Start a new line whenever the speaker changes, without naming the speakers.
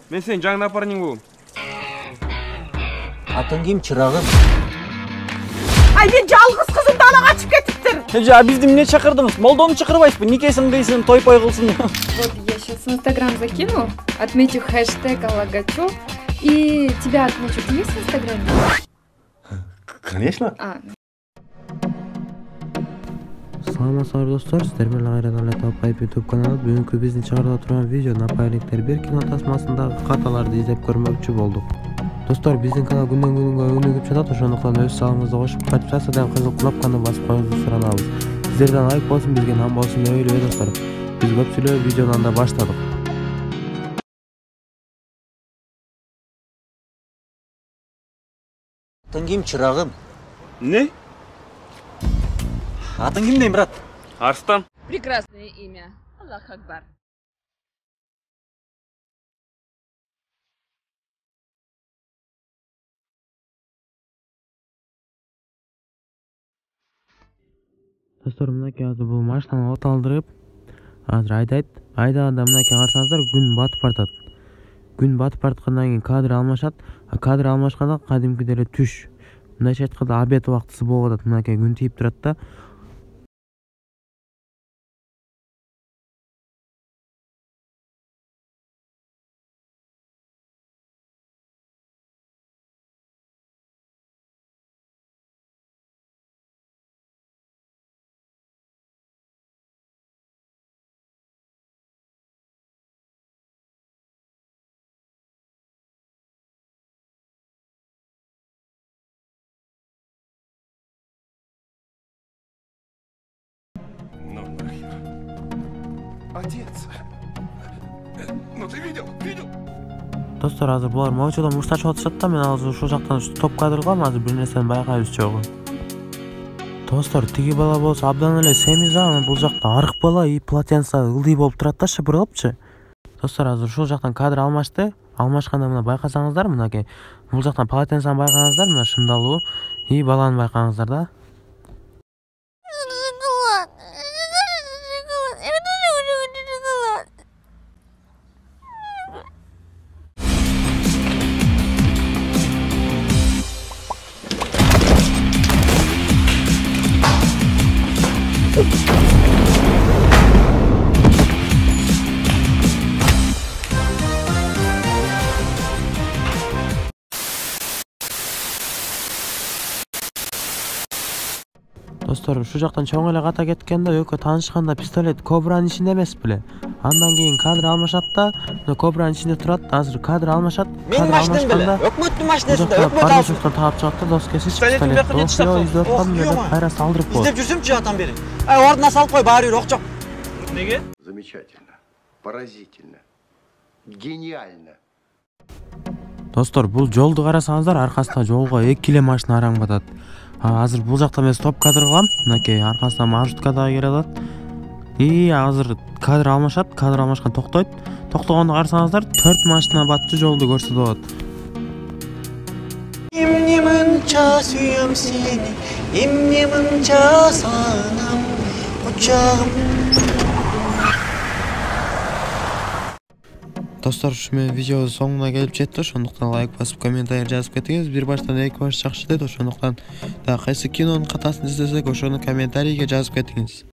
Мен сен жаңы напарник болом.
Атың ким, чырагым?
Ай, мен жалгыз кызымды ала качып кетиптир.
Эже, бизди эмне чакырдыңыз? Молдону чакырбайсызбы? Никесиң дейсиң, той-пой кылсын.
Вот я сейчас в Инстаграм закину, отмечу хэштег Алагачев и тебя отмечу. Ты есть в Инстаграме?
Конечно.
Саламатсыздар достор, сиздер менен кайрадан эле Топайп YouTube каналы бүгүнкү биздин чыгарыла турган видео Напайликтер бир кино тасмасындагы каталарды издеп көрмөкчү болдук. Достор, биздин канал күндөн күнгө өнүгүп жатат, ошондуктан өз салымыңызды кошуп, подписациядан кызыл кнопканы басып коюңузду суранабыз. Сиздерден лайк болсун, бизге нам болсун деп ойлойбуз достор. Биз көп сүйлөп видеону анда баштадык.
Атың ким, чырагым?
Не?
Атың ким дейм, брат?
Арстан.
Прекрасное имя. Аллах Акбар.
Достор, мынакей азыр бул машинаны от алдырып, азыр айдаганда мынакей карасаңыздар күн батып баратат. Күн батып бараткандан кийин кадр алмашат, кадр алмашканда кадимкидей эле түш. Мындайча айтканда обед убактысы болуп атат, мынакей күн тийип турат да.
Ну нахер. Отец. Ну ты видел?
Достор, азыр булар моучудан мушташып атышат да, мен азыр ушул жактан топ кадр кылам, азыр бир нерсени байкайбыз чогуу. Достор, тиги бала болсо абдан эле семиз, анан бул жакта арык бала и полотенце ылдый болуп турат да, шыпырылыпчы. Достор, азыр ушул жактан кадр алмашты. Алмашканда мына байкасаңыздар, мынакей бул жактан полотенцени байкаңыздар, мына шымдалуу и баланы байкаңыздар да. Достор, ушул жактан чоң эле ката кеткенде экөө таанышканда пистолет Кобранын ичинде эмес беле. Андан кийин кадр алмашат да, Кобранын ичинде турат. Азыр кадр алмашат.
Менин машинам беле. Өкмөттүн машинасында өкмөт алсын.
Таап чыгат да, дос кесич пистолет. Издеп атпадым деп кайра салдырып коет.
Издеп жүрсөмчү атам бери. Ордуна салып кой, баары бир ок жок.
Неге?
Замечательно. Поразительно. Гениально.
Достор, бул жолду карасаңыздар, аркасында жолго 2 эле машина араң батат. Азыр бул жакта мен стоп кадр кылам, мынакей аркасынан маршрутка дагы келе алат. И азыр кадр алмашат, кадр алмашкан токтойт. Токтогонду карасаңыздар, 4 машина батчу жолду көрсөтүп атат.
Эмне мынча сүйөм сени, эмне мынча сагынам, кучагым.
Достор, ушу менен видео соңуна келип жетти, ошондуктан лайк басып, комментарий жазып кетиңиз. Бир баштан эки баш жакшы дейт, ошондуктан да кайсы кинонун катасын издесек, ошону комментарийге жазып кетиңиз.